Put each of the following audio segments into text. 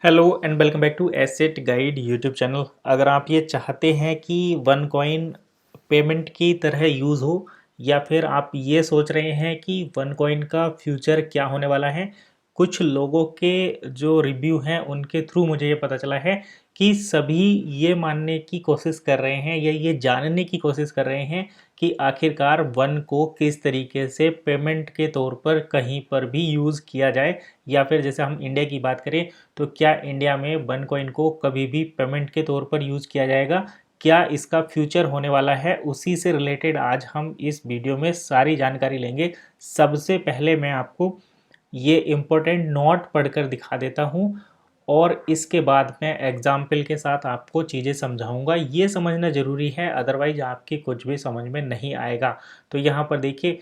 Hello and welcome back to asset guide YouTube channel. अगर आप ये चाहते हैं कि वन कॉइन पेमेंट की तरह यूज़ हो या फिर आप ये सोच रहे हैं कि वन कॉइन का फ्यूचर क्या होने वाला है, कुछ लोगों के जो रिव्यू हैं उनके थ्रू मुझे ये पता चला है कि सभी ये मानने की कोशिश कर रहे हैं या ये जानने की कोशिश कर रहे हैं कि आखिरकार वन को किस तरीके से पेमेंट के तौर पर कहीं पर भी यूज़ किया जाए, या फिर जैसे हम इंडिया की बात करें तो क्या इंडिया में वन कॉइन को कभी भी पेमेंट के तौर पर यूज़ किया जाएगा, क्या इसका फ्यूचर होने वाला है। उसी से रिलेटेड आज हम इस वीडियो में सारी जानकारी लेंगे। सबसे पहले मैं आपको ये इम्पोर्टेंट नोट पढ़कर दिखा देता हूँ और इसके बाद मैं एग्जाम्पल के साथ आपको चीज़ें समझाऊंगा। ये समझना ज़रूरी है, अदरवाइज आपकी कुछ भी समझ में नहीं आएगा। तो यहाँ पर देखिए,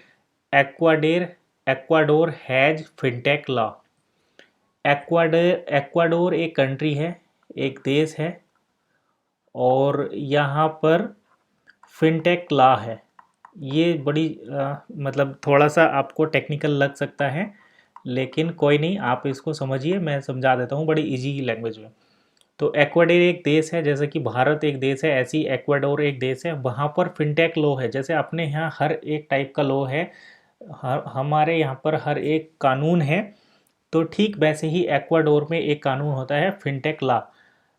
Ecuador has fintech law. Ecuador एक कंट्री है, एक देश है, और यहाँ पर फिनटेक लॉ है। ये बड़ी मतलब थोड़ा सा आपको टेक्निकल लग सकता है, लेकिन कोई नहीं, आप इसको समझिए, मैं समझा देता हूँ बड़ी इजी लैंग्वेज में। तो एक्वाडोर एक देश है, जैसे कि भारत एक देश है, ऐसी एक्वाडोर एक देश है। वहाँ पर फिनटेक लॉ है। जैसे अपने यहाँ हर एक टाइप का लॉ है, हमारे यहाँ पर हर एक कानून है, तो ठीक वैसे ही एक्वाडोर में एक कानून होता है, fintech law.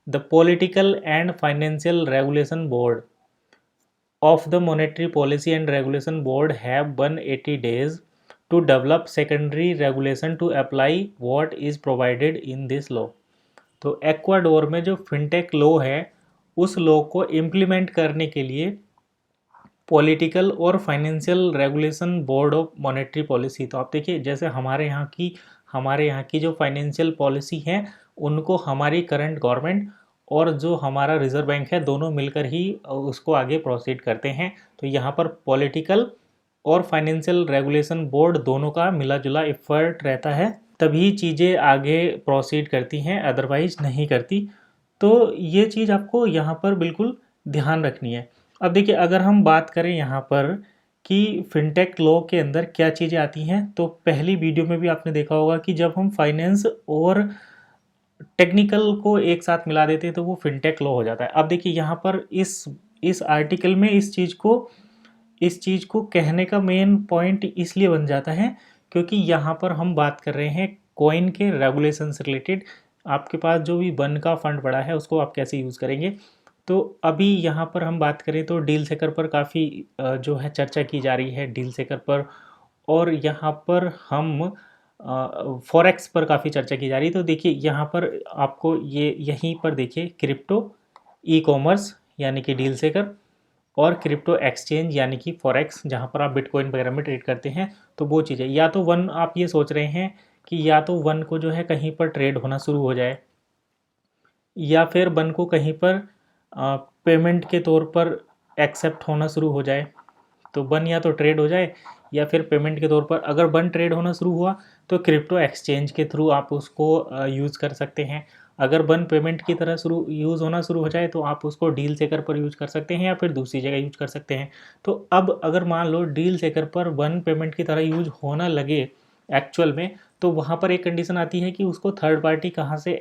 The political and financial regulation board of the Monetary Policy and Regulation Board have 180 days to develop secondary regulation to apply what is provided in this law। तो एक्वाडोर में जो fintech law है, उस law को implement करने के लिए political और financial regulation board of monetary policy, तो आप देखिए जैसे हमारे यहाँ की जो फाइनेंशियल पॉलिसी है, उनको हमारी करंट गवर्नमेंट और जो हमारा रिजर्व बैंक है, दोनों मिलकर ही उसको आगे प्रोसीड करते हैं। तो यहाँ पर पॉलिटिकल और फाइनेंशियल रेगुलेशन बोर्ड दोनों का मिला जुला एफर्ट रहता है, तभी चीज़ें आगे प्रोसीड करती हैं, अदरवाइज नहीं करती। तो ये चीज़ आपको यहाँ पर बिल्कुल ध्यान रखनी है। अब देखिए, अगर हम बात करें यहाँ पर कि फिनटेक लॉ के अंदर क्या चीज़ें आती हैं, तो पहली वीडियो में भी आपने देखा होगा कि जब हम फाइनेंस और टेक्निकल को एक साथ मिला देते हैं तो वो फिनटेक लॉ हो जाता है। अब देखिए यहाँ पर इस आर्टिकल में इस चीज़ को कहने का मेन पॉइंट इसलिए बन जाता है क्योंकि यहाँ पर हम बात कर रहे हैं कॉइन के रेगुलेशन से रिलेटेड। आपके पास जो भी वन का फंड पड़ा है उसको आप कैसे यूज़ करेंगे। तो अभी यहाँ पर हम बात करें तो डील सेकर पर काफ़ी जो है चर्चा की जा रही है, डील सेकर पर। और यहाँ पर हम फॉरेक्स पर काफ़ी चर्चा की जा रही है। तो देखिए यहाँ पर आपको ये यहीं पर देखिए, क्रिप्टो, ई कॉमर्स यानी कि डील सेकर, और क्रिप्टो एक्सचेंज यानी कि फॉरेक्स, जहाँ पर आप बिटकॉइन वगैरह में ट्रेड करते हैं। तो वो चीज़ें, या तो वन आप ये सोच रहे हैं कि या तो वन को जो है कहीं पर ट्रेड होना शुरू हो जाए, या फिर वन को कहीं पर पेमेंट के तौर पर एक्सेप्ट होना शुरू हो जाए। तो वन या तो ट्रेड हो जाए या फिर पेमेंट के तौर पर, अगर वन ट्रेड होना शुरू हुआ तो क्रिप्टो एक्सचेंज के थ्रू आप उसको यूज़ कर सकते हैं। अगर वन पेमेंट की तरह शुरू यूज़ होना शुरू हो जाए तो आप उसको डील सेकर पर यूज़ कर सकते हैं या फिर दूसरी जगह यूज़ कर सकते हैं। तो अब अगर मान लो डील सेकर पर वन पेमेंट की तरह यूज़ होना लगे एक्चुअल में, तो वहाँ पर एक कंडीशन आती है कि उसको थर्ड पार्टी कहाँ से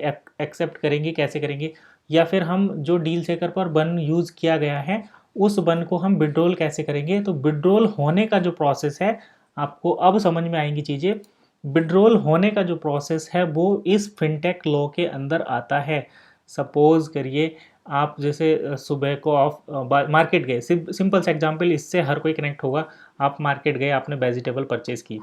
एक्सेप्ट करेंगे, कैसे करेंगे, या फिर हम जो डील सेकर पर वन यूज़ किया गया है उस वन को हम विड्रॉल कैसे करेंगे। तो विड्रॉल होने का जो प्रोसेस है, आपको अब समझ में आएंगी चीज़ें। विड्रॉल होने का जो प्रोसेस है वो इस फिनटेक लॉ के अंदर आता है। सपोज करिए आप जैसे सुबह को ऑफ मार्केट गए, सिंपल सा एग्जांपल, इससे हर कोई कनेक्ट होगा। आप मार्केट गए, आपने वेजिटेबल परचेज़ की,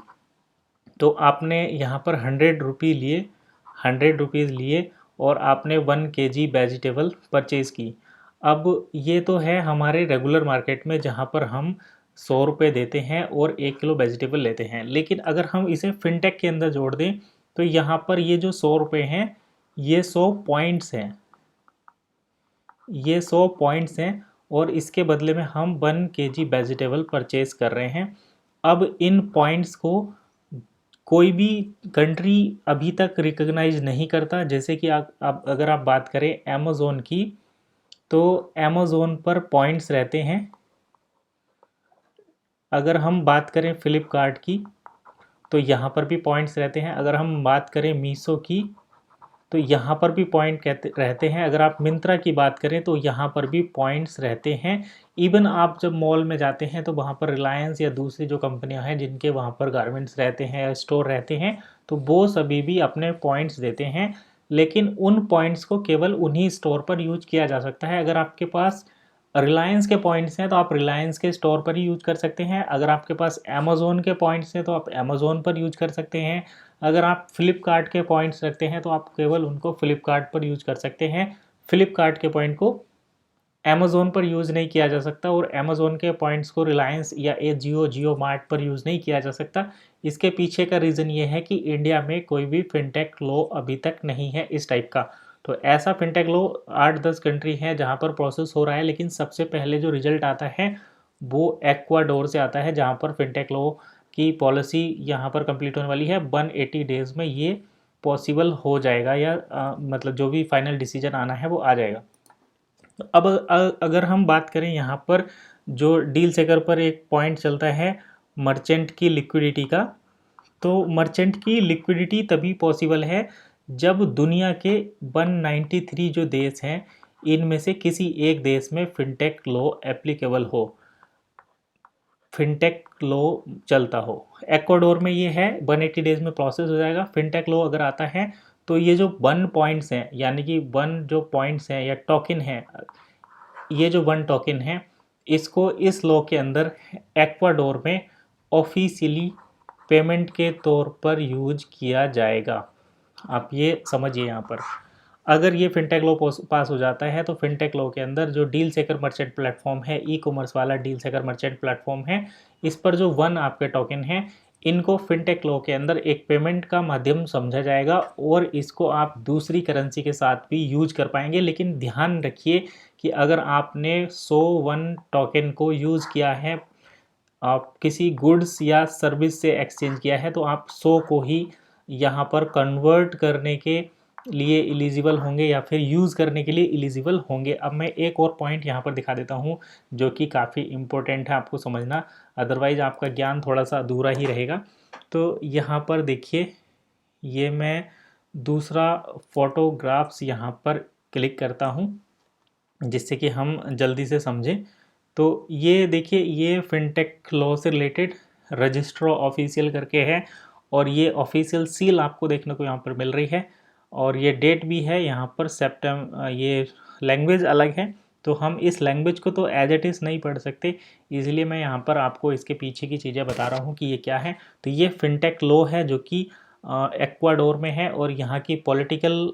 तो आपने यहाँ पर 100 रुपीज़ लिए और आपने 1 kg वेजिटेबल परचेज़ की। अब ये तो है हमारे रेगुलर मार्केट में, जहाँ पर हम 100 रुपये देते हैं और 1 किलो वेजिटेबल लेते हैं। लेकिन अगर हम इसे फिनटेक के अंदर जोड़ दें तो यहाँ पर ये जो 100 रुपये हैं, ये 100 पॉइंट्स हैं, ये 100 पॉइंट्स हैं, और इसके बदले में हम 1 kg वेजिटेबल परचेज़ कर रहे हैं। अब इन पॉइंट्स को कोई भी कंट्री अभी तक रिकॉग्नाइज नहीं करता। जैसे कि आप अगर आप बात करें अमेज़ोन की, तो अमेज़ोन पर पॉइंट्स रहते हैं। अगर हम बात करें फ्लिपकार्ट की, तो यहाँ पर भी पॉइंट्स रहते हैं। अगर हम बात करें मीशो की, तो यहाँ पर भी पॉइंट कहते रहते हैं। अगर आप मिंत्रा की बात करें तो यहाँ पर भी पॉइंट्स रहते हैं। इवन आप जब मॉल में जाते हैं तो वहाँ पर रिलायंस या दूसरी जो कंपनियाँ हैं जिनके वहाँ पर गारमेंट्स रहते हैं या स्टोर रहते हैं, तो वो सभी भी अपने पॉइंट्स देते हैं, लेकिन उन पॉइंट्स को केवल उन्हीं स्टोर पर यूज किया जा सकता है। अगर आपके पास रिलायंस के पॉइंट्स हैं तो आप रिलायंस के स्टोर पर ही यूज कर सकते हैं। अगर आपके पास अमेज़ोन के पॉइंट्स हैं तो आप अमेज़ोन पर यूज कर सकते हैं। अगर आप फ्लिपकार्ट के पॉइंट्स रखते हैं तो आप केवल उनको फ्लिपकार्ट पर यूज कर सकते हैं। फ्लिपकार्ट के पॉइंट को अमेज़ोन पर यूज़ नहीं किया जा सकता और अमेज़ोन के पॉइंट्स को रिलायंस या जियो मार्ट पर यूज़ नहीं किया जा सकता। इसके पीछे का रीज़न ये है कि इंडिया में कोई भी फिनटेक लॉ अभी तक नहीं है इस टाइप का। तो ऐसा फिनटेक लॉ 8-10 कंट्री है जहाँ पर प्रोसेस हो रहा है, लेकिन सबसे पहले जो रिजल्ट आता है वो एक्वाडोर से आता है, जहाँ पर फिनटेक लॉ की पॉलिसी यहाँ पर कंप्लीट होने वाली है। 180 डेज़ में ये पॉसिबल हो जाएगा, या मतलब जो भी फाइनल डिसीजन आना है वो आ जाएगा। अब अगर हम बात करें यहाँ पर जो डील सेकर पर एक पॉइंट चलता है मर्चेंट की लिक्विडिटी का, तो मर्चेंट की लिक्विडिटी तभी पॉसिबल है जब दुनिया के 193 जो देश हैं इनमें से किसी एक देश में फिनटेक लॉ एप्लीकेबल हो, फिनटेक लॉ चलता हो। एक्वाडोर में ये है 180 डेज में प्रोसेस हो जाएगा। फिनटेक लॉ अगर आता है तो ये जो 1 पॉइंट्स हैं, यानी कि 1 जो पॉइंट्स हैं या टोकन है, ये जो 1 टोकन है इसको इस लॉ के अंदर एक्वाडोर में ऑफिशियली पेमेंट के तौर पर यूज किया जाएगा। आप ये समझिए यहाँ पर अगर ये फिनटेक लॉ पास हो जाता है तो फिनटेक लॉ के अंदर जो डील सेकर मर्चेंट प्लेटफॉर्म है, ई कॉमर्स वाला डील सेकर मर्चेंट प्लेटफॉर्म है, इस पर जो 1 आपके टोकन है इनको फिनटेक लॉ के अंदर एक पेमेंट का माध्यम समझा जाएगा और इसको आप दूसरी करेंसी के साथ भी यूज कर पाएंगे। लेकिन ध्यान रखिए कि अगर आपने 101 टोकन को यूज़ किया है, आप किसी गुड्स या सर्विस से एक्सचेंज किया है, तो आप 100 को ही यहाँ पर कन्वर्ट करने के लिए एलिजिबल होंगे या फिर यूज़ करने के लिए एलिजिबल होंगे। अब मैं एक और पॉइंट यहाँ पर दिखा देता हूँ जो कि काफ़ी इम्पोर्टेंट है आपको समझना, अदरवाइज़ आपका ज्ञान थोड़ा सा अधूरा ही रहेगा। तो यहाँ पर देखिए, ये मैं दूसरा फोटोग्राफ्स यहाँ पर क्लिक करता हूँ जिससे कि हम जल्दी से समझें। तो ये देखिए, ये फिनटेक लॉ से रिलेटेड रजिस्टर ऑफिशियल करके है और ये ऑफिशियल सील आपको देखने को यहाँ पर मिल रही है और ये डेट भी है यहाँ पर सितंबर। ये लैंग्वेज अलग है तो हम इस लैंग्वेज को तो एज इट इज़ नहीं पढ़ सकते, इसलिए मैं यहाँ पर आपको इसके पीछे की चीज़ें बता रहा हूँ कि ये क्या है। तो ये फिनटेक लॉ है जो कि एक्वाडोर में है और यहाँ की पॉलिटिकल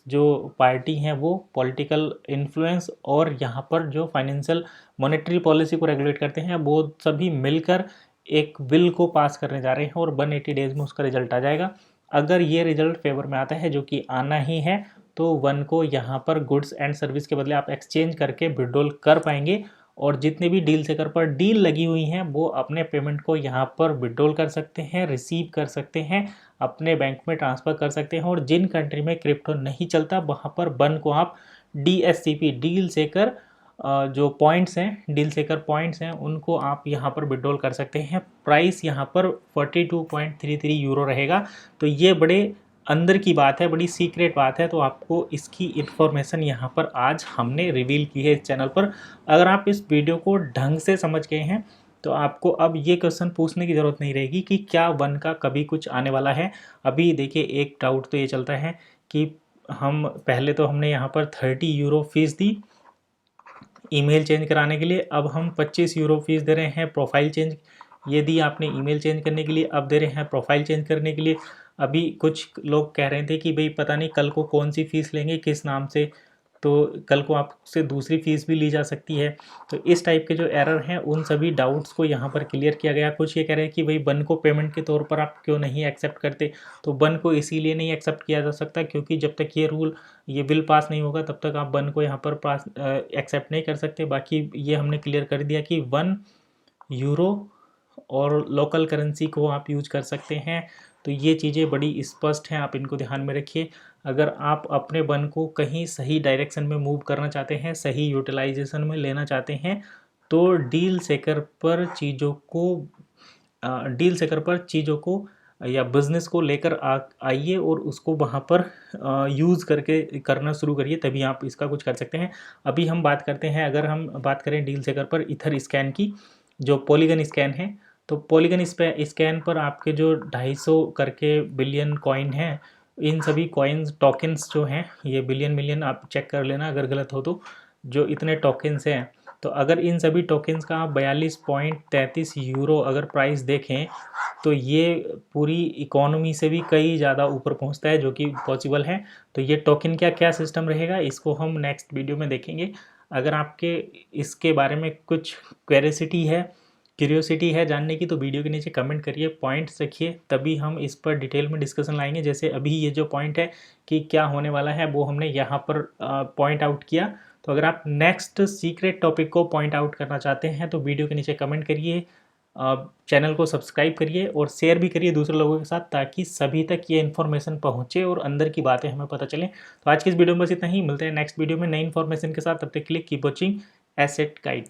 जो पार्टी हैं वो पॉलिटिकल इन्फ्लुएंस और यहाँ पर जो फाइनेंशियल मॉनेटरी पॉलिसी को रेगुलेट करते हैं वो सभी मिलकर एक बिल को पास करने जा रहे हैं और 180 डेज़ में उसका रिजल्ट आ जाएगा। अगर ये रिजल्ट फेवर में आता है, जो कि आना ही है, तो 1 को यहाँ पर गुड्स एंड सर्विस के बदले आप एक्सचेंज करके विड्रॉल कर पाएंगे और जितने भी डील सेकर पर डील लगी हुई हैं वो अपने पेमेंट को यहाँ पर विड्रॉल कर सकते हैं, रिसीव कर सकते हैं, अपने बैंक में ट्रांसफ़र कर सकते हैं। और जिन कंट्री में क्रिप्टो नहीं चलता वहाँ पर 1 को आप DSCP डील सेकर जो पॉइंट्स हैं, डील सेकर पॉइंट्स हैं, उनको आप यहाँ पर विड्रॉल कर सकते हैं। प्राइस यहाँ पर 42.33 यूरो रहेगा। तो ये बड़े अंदर की बात है, बड़ी सीक्रेट बात है, तो आपको इसकी इन्फॉर्मेशन यहाँ पर आज हमने रिवील की है इस चैनल पर। अगर आप इस वीडियो को ढंग से समझ गए हैं तो आपको अब ये क्वेश्चन पूछने की ज़रूरत नहीं रहेगी कि क्या 1 का कभी कुछ आने वाला है। अभी देखिए, एक डाउट तो ये चलता है कि हम पहले तो हमने यहाँ पर 30 यूरो फीस दी ईमेल चेंज कराने के लिए, अब हम 25 यूरो फीस दे रहे हैं प्रोफाइल चेंज। ये दी आपने ईमेल चेंज करने के लिए, अब दे रहे हैं प्रोफाइल चेंज करने के लिए। अभी कुछ लोग कह रहे थे कि भाई पता नहीं कल को कौन सी फ़ीस लेंगे, किस नाम से, तो कल को आपसे दूसरी फ़ीस भी ली जा सकती है। तो इस टाइप के जो एरर हैं उन सभी डाउट्स को यहाँ पर क्लियर किया गया। कुछ ये कह रहे हैं कि भाई 1 को पेमेंट के तौर पर आप क्यों नहीं एक्सेप्ट करते, तो 1 को इसीलिए नहीं एक्सेप्ट किया जा सकता क्योंकि जब तक ये बिल पास नहीं होगा तब तक आप 1 को यहाँ पर पास एक्सेप्ट नहीं कर सकते। बाकी ये हमने क्लियर कर दिया कि 1 यूरो और लोकल करेंसी को आप यूज कर सकते हैं। तो ये चीज़ें बड़ी स्पष्ट हैं, आप इनको ध्यान में रखिए। अगर आप अपने 1 को कहीं सही डायरेक्शन में मूव करना चाहते हैं, सही यूटिलाइजेशन में लेना चाहते हैं, तो डील सेकर पर चीज़ों को या बिज़नेस को लेकर आइए और उसको वहाँ पर यूज़ करके करना शुरू करिए, तभी आप इसका कुछ कर सकते हैं। अभी हम बात करते हैं, अगर हम बात करें डील चेकर पर ईथर स्कैन की, जो पॉलीगन स्कैन है, तो पॉलीगन स्कैन पर आपके जो 250 करके बिलियन कॉइन हैं, इन सभी कॉइन्स टोकन्स जो हैं, ये बिलियन मिलियन आप चेक कर लेना अगर गलत हो तो, जो इतने टोकन्स हैं, तो अगर इन सभी टोकन्स का आप 42.33 यूरो अगर प्राइस देखें तो ये पूरी इकोनॉमी से भी कई ज़्यादा ऊपर पहुंचता है, जो कि पॉसिबल है। तो ये टोकन क्या क्या सिस्टम रहेगा, इसको हम नेक्स्ट वीडियो में देखेंगे। अगर आपके इसके बारे में कुछ क्यूरियोसिटी है जानने की, तो वीडियो के नीचे कमेंट करिए, पॉइंट्स रखिए, तभी हम इस पर डिटेल में डिस्कशन लाएंगे। जैसे अभी ये जो पॉइंट है कि क्या होने वाला है, वो हमने यहाँ पर पॉइंट आउट किया। तो अगर आप नेक्स्ट सीक्रेट टॉपिक को पॉइंट आउट करना चाहते हैं तो वीडियो के नीचे कमेंट करिए, चैनल को सब्सक्राइब करिए और शेयर भी करिए दूसरे लोगों के साथ, ताकि सभी तक ये इन्फॉर्मेशन पहुंचे और अंदर की बातें हमें पता चलें। तो आज की इस वीडियो में बस इतना ही, मिलते हैं नेक्स्ट वीडियो में नई इन्फॉर्मेशन के साथ। तब तक के लिए कीप वॉचिंग एसेट गाइड।